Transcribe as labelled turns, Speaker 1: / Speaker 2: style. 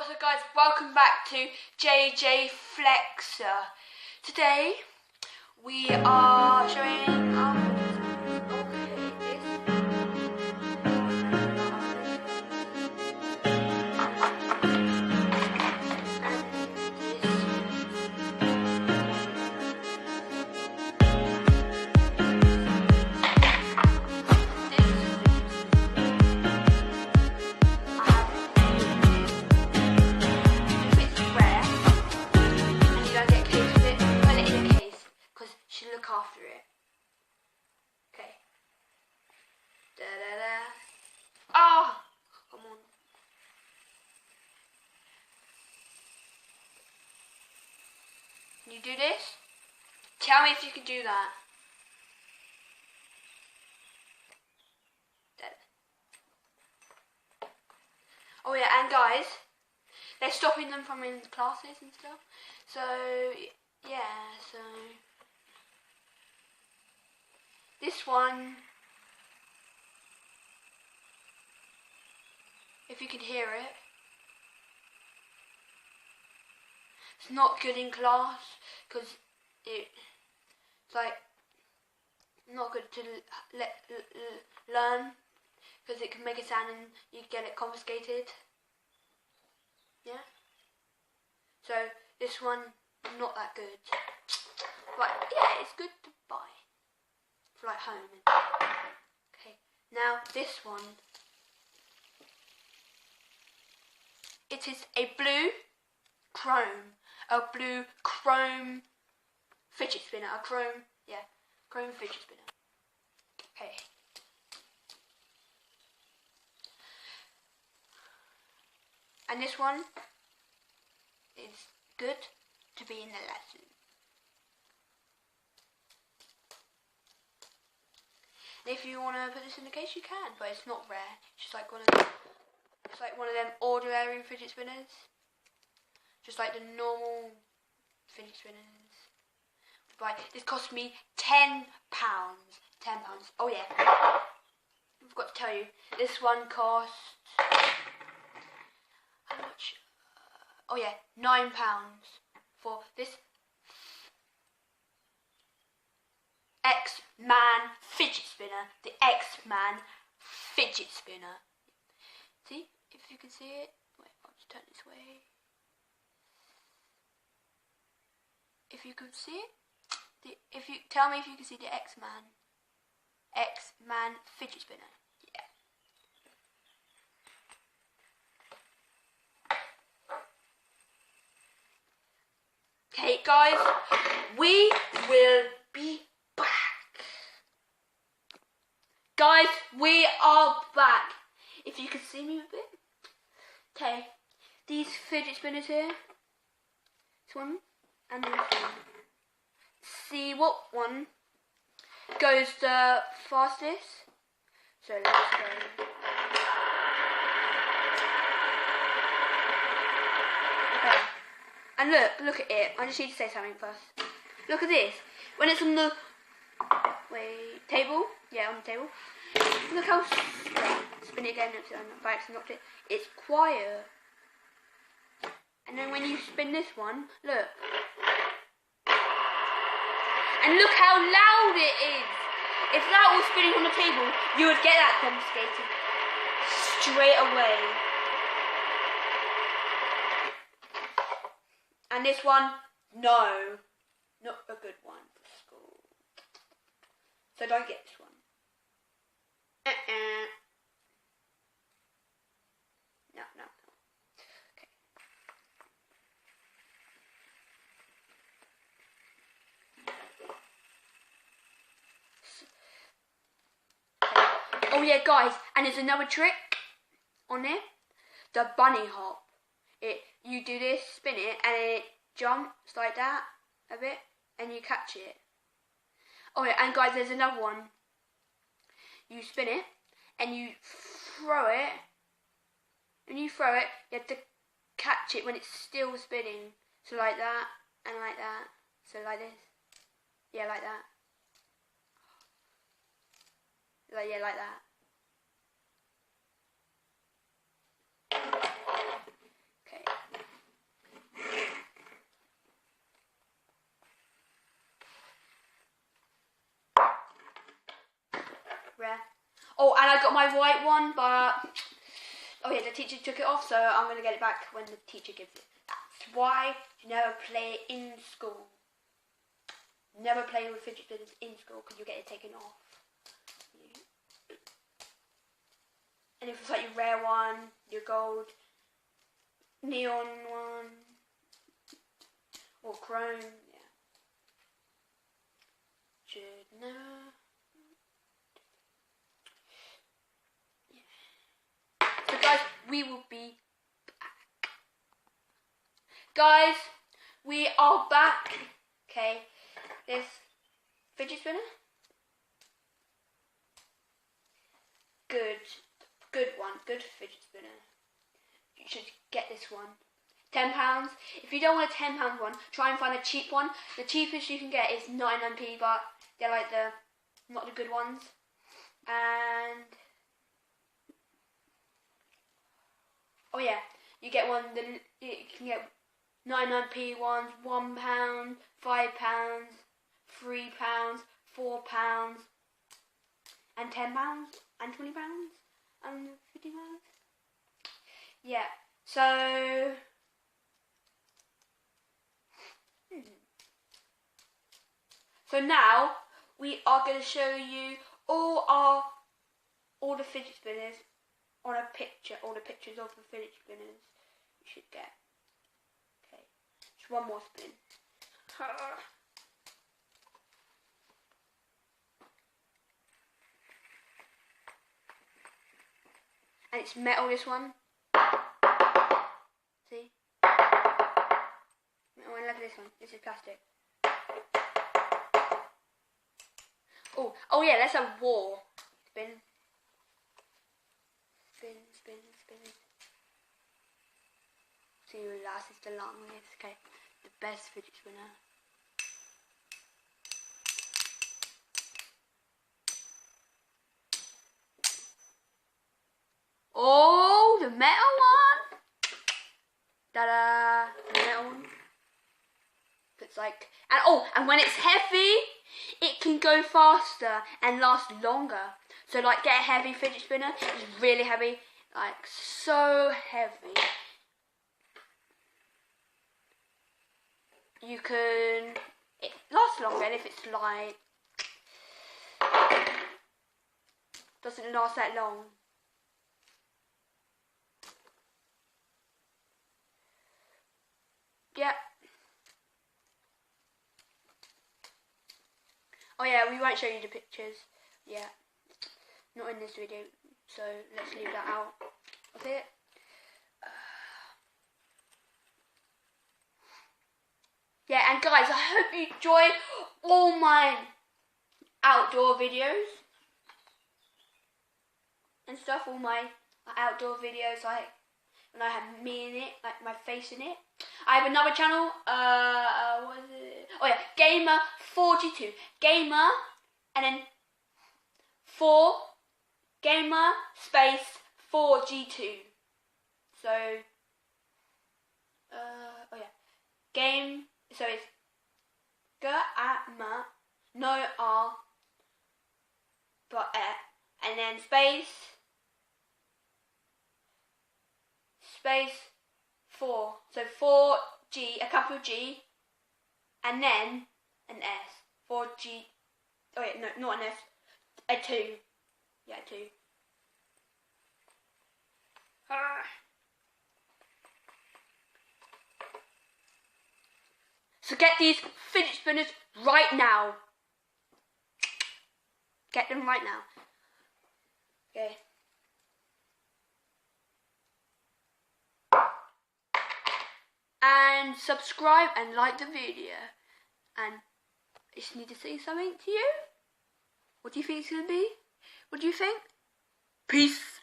Speaker 1: What's up guys, welcome back to JJ Flexer. Today we are showing look after it. Okay. Da da da. Ah! Come on. Can you do this? Tell me if you can do that. Oh yeah, and guys, they're stopping them from in classes and stuff. So yeah, so this one, if you can hear it, it's not good in class because it's like not good to learn because it can make a sound and you get it confiscated. Yeah. So this one, not that good. But yeah, it's good to buy. For like home. Okay, now this one. It is a blue chrome fidget spinner. Chrome fidget spinner. Okay. And this one is good to be in the lesson. If you want to put this in the case, you can, but it's not rare. It's just like one of them ordinary fidget spinners, just like the normal fidget spinners. Right, this cost me £10. £10. Oh yeah, I forgot to tell you. This one cost how much? Oh yeah, £9 for this X-Man fidget spinner, the X-Man fidget spinner. See, if you can see it. Wait, I'll just turn this way. If you can see it, if you tell me if you can see the X-Man fidget spinner. Yeah. Okay, guys, we will be back. Guys, we are back. If you can see me a bit. Okay, these fidget spinners here. This one and this one. See what one goes the fastest. So let's go. Okay. And look at it. I just need to say something first. Look at this. When it's on the table. Yeah, on the table. Look how spin it again. By accident knocked it. It's quiet. And then when you spin this one, look. And look how loud it is. If that was spinning on the table, you would get that confiscated straight away. And this one, no, not a good one for school. So don't get this one. No. Okay. Oh yeah, guys, and there's another trick on it. The bunny hop. You do this, spin it, and it jumps like that a bit, and you catch it. Oh yeah, and guys, there's another one. You spin it, and you throw it. When you throw it, you have to catch it when it's still spinning. So like that, and like that. So like this. Yeah, like that. Yeah, like that. Okay. Oh, and I got my white one, but oh yeah, the teacher took it off, so I'm going to get it back when the teacher gives it. That's why you never play it in school. Never play with fidget spinners in school because you get it taken off. And if it's like your rare one, your gold, neon one, or chrome, yeah. Should know. Yeah. So guys, we will be back. Guys, we are back. Okay, this fidget spinner. Good one, good fidget spinner. You should get this one. £10. If you don't want a £10 one, try and find a cheap one. The cheapest you can get is 99p, but they're like not the good ones. And oh yeah, you get one. You can get 99p ones, £1, £5, £3, £4, and £10, and £20, and £50. Yeah. So now we are going to show you all the fidget spinners on a picture, all the pictures of the fidget spinners you should get. Okay, just one more spin. And it's metal, this one. See? Oh, and look at this one. This is plastic. Oh yeah, let's have war. Spin. Spin, spin, spin. See who lasts the longest. Okay, the best fidget spinner. Oh, the metal one. Ta-da! The metal one. It's like, and when it's heavy, it can go faster and last longer. So like, get a heavy fidget spinner. It's really heavy, like so heavy. It lasts longer, and if it's light, doesn't last that long. Yeah. Oh yeah, we won't show you the pictures. Yeah. Not in this video. So let's leave that out of it. Yeah, and guys, I hope you enjoy all my outdoor videos and stuff. All my outdoor videos, like when I have me in it, like my face in it. I have another channel, what is it? Oh yeah, Gamer4G2. Gamer, and then 4, Gamer, space, 4G2. So, oh yeah, game, so it's G-A-M, no R, but E, and then space, 4, so 4G, a capital G, and then an S, 4G, oh wait, no, not an S, a 2, yeah, 2. So get these fidget spinners right now. Get them right now. Okay. And subscribe and like the video. And I just need to say something to you. What do you think it's going to be? What do you think? Peace.